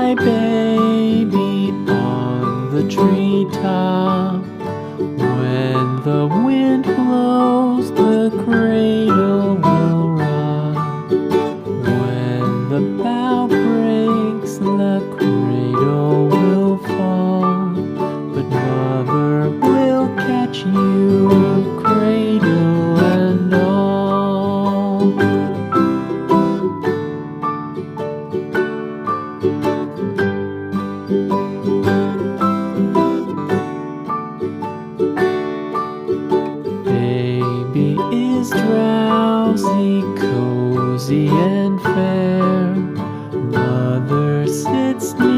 my baby on the treetop. When the wind blows, the cradle will rock. When the bough breaks, the cradle will fall. But mother will catch you, cradle and all. Baby is drowsy, cozy and fair. Mother sits near